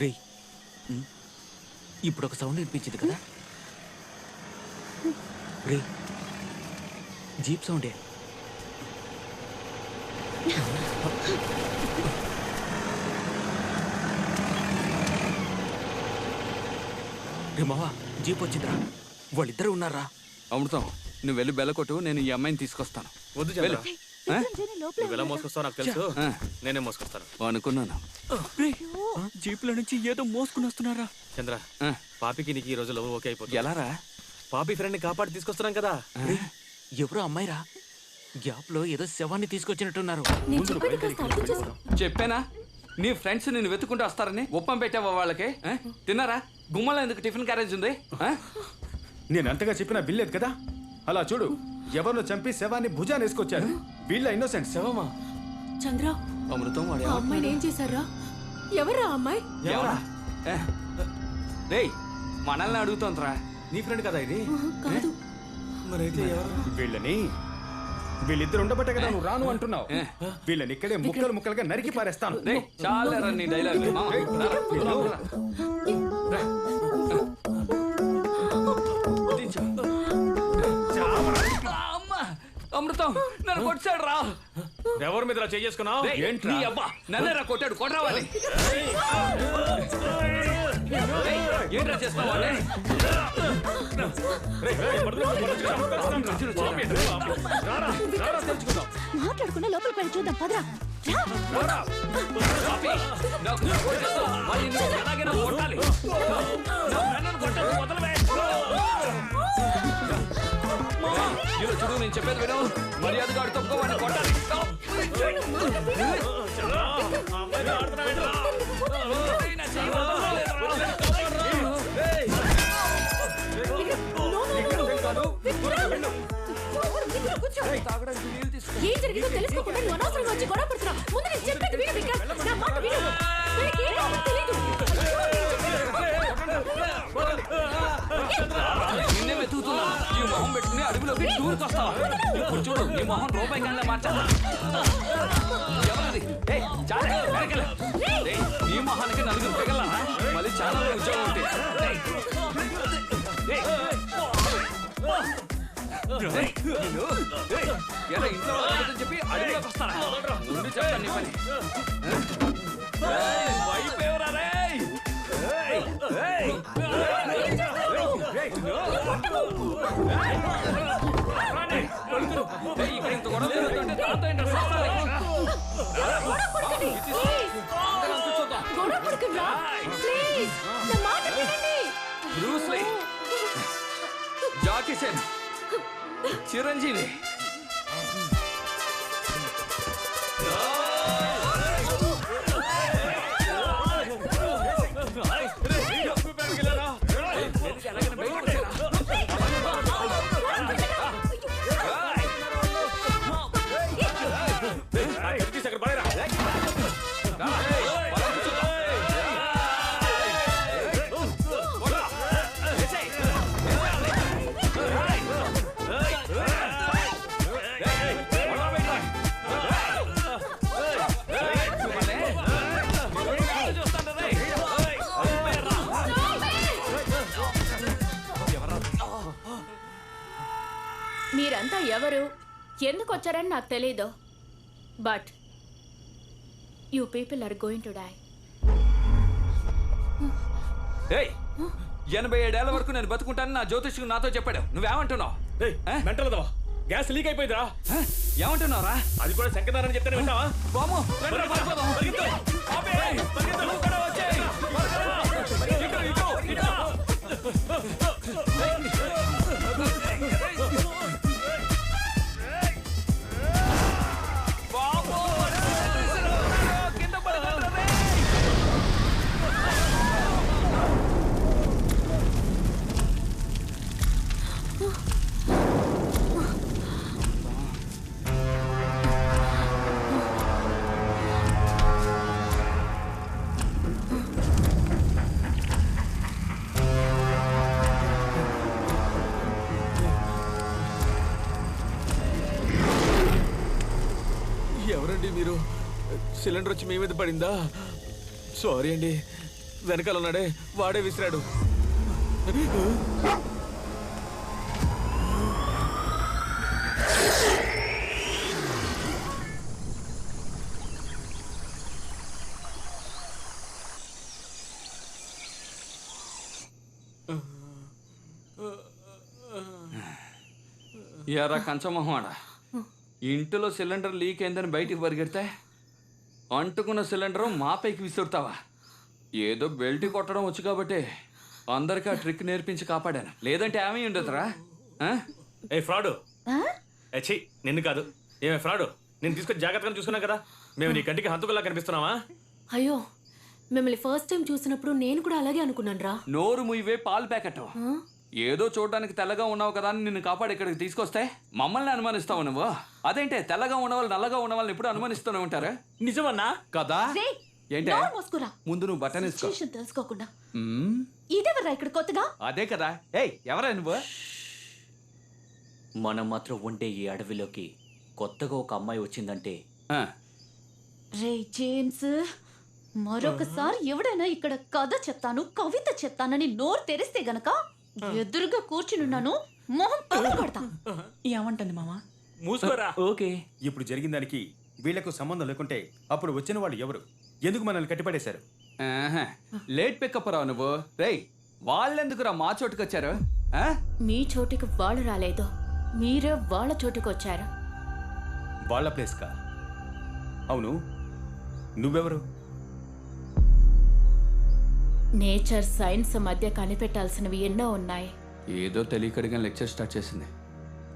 రే ఇప్పుడు ఒక సౌండ్ వినిపించింది కదా రే జీప్ సౌండే రే మావా జీప్ వచ్చిందిరా వాళ్ళిద్దరు ఉన్నారా అమృతం నువ్వు వెళ్ళి బెల్లకొట్టు నేను ఈ అమ్మాయిని తీసుకొస్తాను వద్దు చంద్ర నువ్వు ఎలా మోసుకొస్తావు నాకు తెలుసు నేనే మోసుకొస్తాను అనుకున్నాను జీప్లో నుంచి ఏదో మోసుకుని వస్తున్నారా చంద్ర పాపికి నీకు ఈ రోజు లవ్ ఓకే అయిపోతుంది ఎలారా పాపి ఫ్రెండ్ ని కాపాడి తీసుకొస్తున్నాం కదా ఎవరో అమ్మాయిరా గ్యాప్ లో ఏదో శవాన్ని తీసుకొచ్చినట్టున్నారు చెప్పానా నీ ఫ్రెండ్స్ నిన్ను వెతుకుంటూ వస్తారని ఉప్పం పెట్టావా వాళ్ళకి తిన్నారా గుమ్మలో ఎందుకు టిఫిన్ క్యారేజ్ ఉంది నేను అంతగా చెప్పినా బిల్లేదు కదా అలా చూడు ఎవరినో చంపి శవాన్ని భుజాన్ని వేసుకొచ్చారు వీళ్ళ ఇన్నోసెంట్ శవమా చంద్ర అమృతం వాడు ఆ అమ్మాయిని ఏం చేశారా ఎవరా అమ్మాయి ఎవరా రేయ్ మనల్ని అడుగుతోందిరా నీ ఫ్రెండ్ కదా ఇది కాదు మరైతే ఎవరు వీళ్ళిద్దరు ఉండబట్టే కదా నువ్వు రాను అంటున్నావు వీళ్ళని ఇక్కడే ముక్కలు ముక్కలుగా నరికి పారేస్తాను చాలా నీ డైలాగ్ అమృతం నన్ను కొట్టాడు రా ఎవరి మీద చేసుకున్నావు ఏంటి అబ్బా నన్నేరా కొట్టాడు కొట్టరావాలి ఏంట్రా చేస్తావా మాట్లాడుకున్న లోపలికి వెళ్ళి చూద్దాం పదరా చూడు నేను చెప్పేది విను మర్యాదగా తప్పుకోవాలని కొట్టాలి ఏం జరిగిందో తెలుసుకోకుండా నువ్వు అనవసరంగా వచ్చి గొడవ పడుతున్నావు. ముందు నేను చెప్పేది విను విక్రమ్. నా మాట విను. వీళ్ళకి ఏం కావాలో తెలీదు. నిన్నే వెతుకుతున్నా ఈ మొహం పెట్టుకుని అడవిలోకి టూర్కి వస్తావా ఇప్పుడు చూడు నీ మొహం రూపాయి కన్నా మార్చాలా ఎవరది చాలా ఈ మొహానికి నలుగురు పెగల మళ్ళీ చాలా ఉద్యోగం ఉంటే ఎలా ఇంట్లో చెప్పి అడవిలోకి వస్తారా ముందు చెప్తాను నీ పని వైపేవరా రే ఇక్కడ ఇంత గొడవ జరుగుతుంటే దాంతో ఏంటో బ్రూస్లీ జాకీ చాన్ చిరంజీవి మీరంతా ఎవరు ఎందుకు వచ్చారని నాకు తెలీదు but you people are going to die 87 వరకు నేను బతుకుంటాను నా జ్యోతిష్కు నాతో చెప్పాడు నువ్వేమంటున్నావు మెంటలదవా గ్యాస్ లీక్ అయిపోయిందిరా ఏమంటున్నావురా అది కూడా శంకరారని చెప్తానే వింటావా బాము ఎవరండి మీరు సిలిండర్ వచ్చి మీ మీద పడిందా సారీ అండి వెనకాల ఉన్నాడే వాడే విసిరాడు. ఎరా కంచమొహమాడా, ఇంటిలో సిలిండర్ లీక్ అయిందని బయటికి పరిగెడితే అంటుకున్న సిలిండర్ మా పైకి విసురుతావా? ఏదో బెల్ట్ కొట్టడం వచ్చు కాబట్టి అందరికీ ఆ ట్రిక్ నేర్పించి కాపాడాను, లేదంటే ఏమీ ఉండదురా. ఏ ఫ్రాడు, ఛీ నిన్ను కాదు. ఏమే ఫ్రాడు, నేను తీసుకొని జాగ్రత్తగా చూసుకున్నా కదా. మేము నీ కంటికి హంతుకుల్లా కనిపిస్తున్నావా? అయ్యో, మిమ్మల్ని ఫస్ట్ టైం చూసినప్పుడు నేను కూడా అలాగే అనుకున్నాను రా. నోరు ముయ్యవే పాలు ప్యాకెట్. ఏదో చూడడానికి తెల్లగా ఉన్నావు కదా అని నిన్ను కాపాడి ఇక్కడికి తీసుకొస్తే మమ్మల్ని అనుమానిస్తావు నువ్వు. అదేంటే తెల్లగా ఉన్నవాళ్ళు నల్లగా ఉన్న వాళ్ళని ఎప్పుడు అనుమానిస్తూనే ఉంటారా? నిజమన్నా కదా ఏంటే? మోసుకురా ముందు నువ్వు బటన్ వేసుకో. సిచ్యుయేషన్ తెలుసుకోకుండా. మ్మ్. ఇదేవర్రా ఇక్కడ కొత్తగా? అదే కదా. ఏయ్ ఎవరా నువ్వు? మనం మాత్రం ఉండే ఈ అడవిలోకి కొత్తగా ఒక అమ్మాయి వచ్చిందంటే ఆ, రే జేమ్స్, మరొకసారి ఎవడైనా ఇక్కడ కథ చెప్తాను కవిత చెప్తానని నోరు తెరిస్తే గనక ఎదురుగా కూర్చునున్నాను, మొహం పగలగొడతా. ఏమంటుంది మామ? మూసుకోరా. ఓకే. ఇప్పుడు జరిగిన దానికి వీళ్లకు సంబంధం లేకుంటే అప్పుడు వచ్చిన వాళ్ళు ఎవరు? ఎందుకు మనల్ని కట్టిపడేశారు? ఆహా. లేట్ పికప్ రావు నువ్వు. రేయ్ వాళ్ళెందుకురా మా చోటుకు వచ్చారు? ఆ? మీ చోటికి వాళ్ళు రాలేదు, మీరే వాళ్ళ చోటుకు వచ్చారు. వాళ్ళ ప్లేస్ కా? అవును, నువ్వెవరు? నేచర్ సైన్స్ మధ్య కనిపెట్టాల్సినవి ఎన్నో ఉన్నాయి. ఏదో తెలియకడిగా లెక్చర్ స్టార్ట్ చేసింది.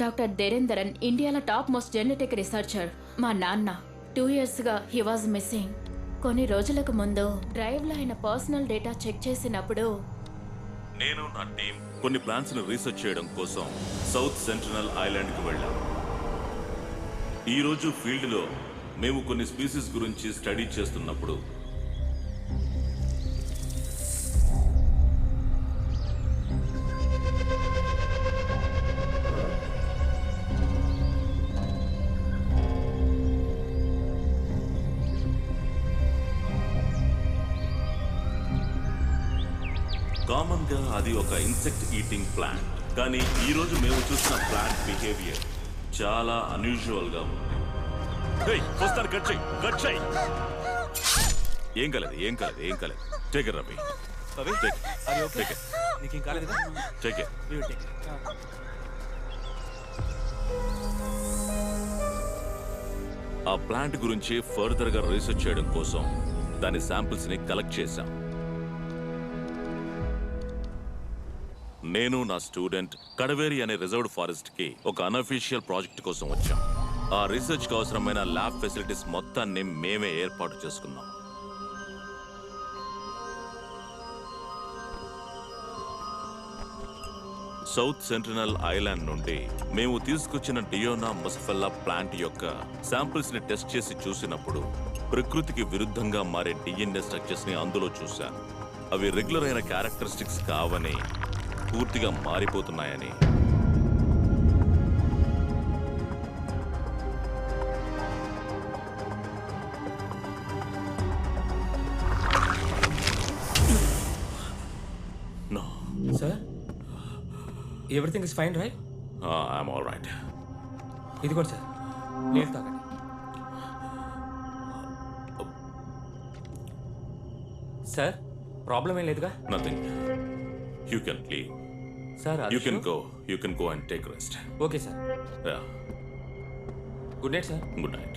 డాక్టర్ దేరేందరన్ ఇండియాలో టాప్ మోస్ట్ జెనెటిక్ రీసెర్చర్. మా నాన్న 2 yearsగా హీ వాజ్ మిస్సింగ్. కొన్ని రోజులకు ముందు డ్రైవ్లో ఆయన పర్సనల్ డేటా చెక్ చేసినప్పుడు నేను నా టీం కొన్ని ప్లాన్స్ ను రీసెర్చ్ చేయడం కోసం సౌత్ సెంట్రల్ ఐలాండ్ కి వెళ్ళాం. ఈ రోజు ఫీల్డ్ లో మేము కొన్ని స్పీసీస్ గురించి స్టడీ చేస్తున్నప్పుడు కామన్ గా అది ఒక ఇన్సెక్ట్ ఈటింగ్ ప్లాంట్. కానీ ఈ రోజు మేము చూసిన ప్లాంట్ బిహేవియర్ చాలా అన్యూజువల్ గా ఉంది. ఏం కాలేదు, ఏం కాలేదు, ఏం కాలేదు. టేక్ రవి, నీకేం కాలేదు కదా? టేక్ ఆ ప్లాంట్ గురించి ఫర్దర్ గా రీసెర్చ్ చేయడం కోసం దాని శాంపిల్స్ ని కలెక్ట్ చేశాం. నేను నా స్టూడెంట్ కడవేరి అనే రిజర్వ్డ్ ఫారెస్ట్ కి ఒక అన్అఫీషియల్ ప్రాజెక్ట్ కోసం వచ్చాం. ఆ రీసెర్చ్ కి అవసరమైన ల్యాబ్ ఫెసిలిటీస్ మొత్తాన్ని మేమే ఏర్పాటు చేసుకున్నాం. సౌత్ సెంట్రల్ ఐలాండ్ నుండి మేము తీసుకొచ్చిన డియోనా ముసఫెల్లా ప్లాంట్ యొక్క శాంపిల్స్ ని టెస్ట్ చేసి చూసినప్పుడు ప్రకృతికి విరుద్ధంగా మారే డిఎన్ఏ స్ట్రక్చర్స్ ని అందులో చూశాను. అవి రెగ్యులర్ అయిన క్యారెక్టరిస్టిక్స్ కావని, పూర్తిగా మారిపోతున్నాయని. No. Sir, everything is fine, right? I'm all right. ఇదిగోండి సార్, నీళ్ళు తాగండి. సార్, ప్రాబ్లం ఏం లేదుగా? Nothing. You can leave. Sir, You can go. You can go and take rest. Okay sir. Yeah. Good night sir. Good night.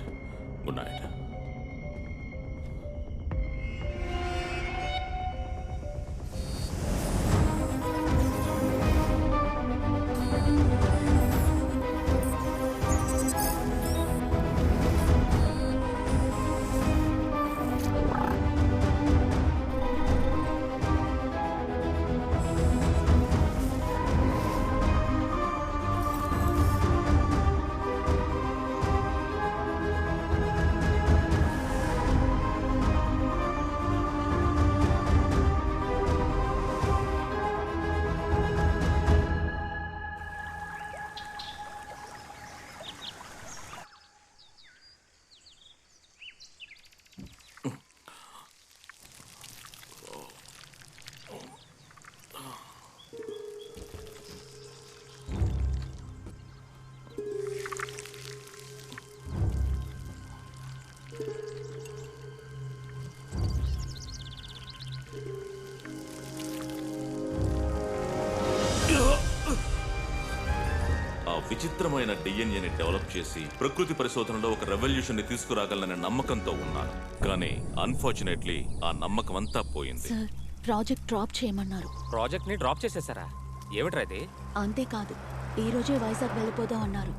Good night. విచిత్రమైన డిఎన్ఏని develop చేసి ప్రకృతి పరిశోధనలో ఒక రెవల్యూషన్ ని తీసుకురాగలననే నమ్మకంతో ఉన్నాను. కానీ అన్ఫార్చునేట్లీ ఆ నమ్మకం అంతా పోయింది. సార్ ప్రాజెక్ట్ డ్రాప్ చేయమన్నారు. ప్రాజెక్ట్ ని డ్రాప్ చేసేసారా? ఏమిట్రా ఇది? అంతేకాదు ఈ రోజే వైజాగ్ వెళ్ళిపోదాం అన్నారు.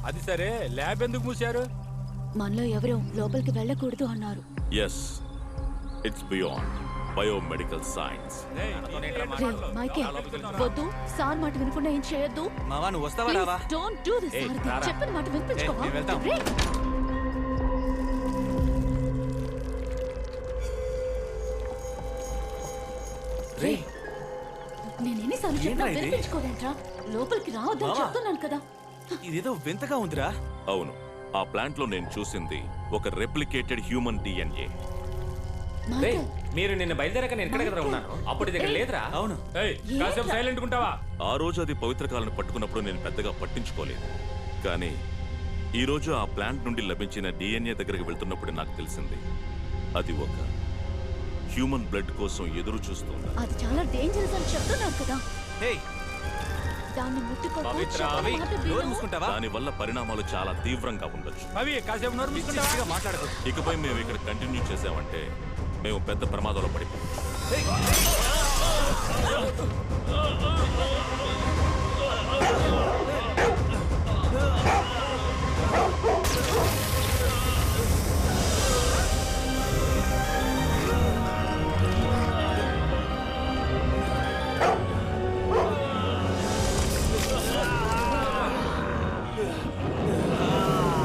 అది సరే, ల్యాబ్ ఎందుకు మూసారు? మనలో ఎవరూ లోపలికి వెళ్ళకూడదు అన్నారు. Yes, it's beyond biomedical science. Ray Michael, వద్దు. సార్ మాట వినకుండా ఏం చేయొద్దు. మావా నువ్వు వస్తావా రావా? Don't do this. ఏయ్, సారథి, రారా. చెప్పిన మాట వినిపించుకోవా? ఏయ్, నేను వెళ్తాం. రే, రే నేను ఎన్నిసార్లు చెప్పినా ఏంట్రా ఇది? వినిపించుకోలేంట్రా? లోపలికి రావద్దని మావా. చెప్తున్నాను కదా. ఇదేదో వింతగా ఉందిరా. అవును, ఆ ప్లాంట్ లో నేను చూసింది ఒక రెప్లికేటెడ్ హ్యూమన్ డిఎన్ఏ. మైకేల్, మీరు నిన్న బయలుదేరాక నేను ఇక్కడ కదా ఉన్నాను. అప్పుడు దగ్గర లేదురా. అవును. కాసేపు సైలెంట్ ఉంటావా? ఆ రోజు అది పవిత్రకాలను పట్టుకున్నప్పుడు నేను పెద్దగా పట్టించుకోలేదు. కానీ ఈ రోజు ఆ ప్లాంట్ నుండి లభించిన డిఎన్ఏ దగ్గరికి వెళ్తున్నప్పుడు నాకు తెలిసింది అది ఒక హ్యూమన్ బ్లడ్ కోసం ఎదురు చూస్తుంది. అది చాలా డేంజరస్ అని చెప్తున్నారు కదా. దాన్ని ముట్టుకోవద్దు. పవిత్ర, చెప్పిన అవి మాట నోరు విను. మూసుకుంటావా? దాని వల్ల పరిణామాలు చాలా తీవ్రంగా ఉండొచ్చు. అవి కాసేపు నోరు మూసుకుంటావా? మాట్లాడదు. ఇకపై మేము ఇక్కడ కంటిన్యూ చేసామంటే మేము పెద్ద ప్రమాదంలో పడిపోవచ్చు. ఏయ్,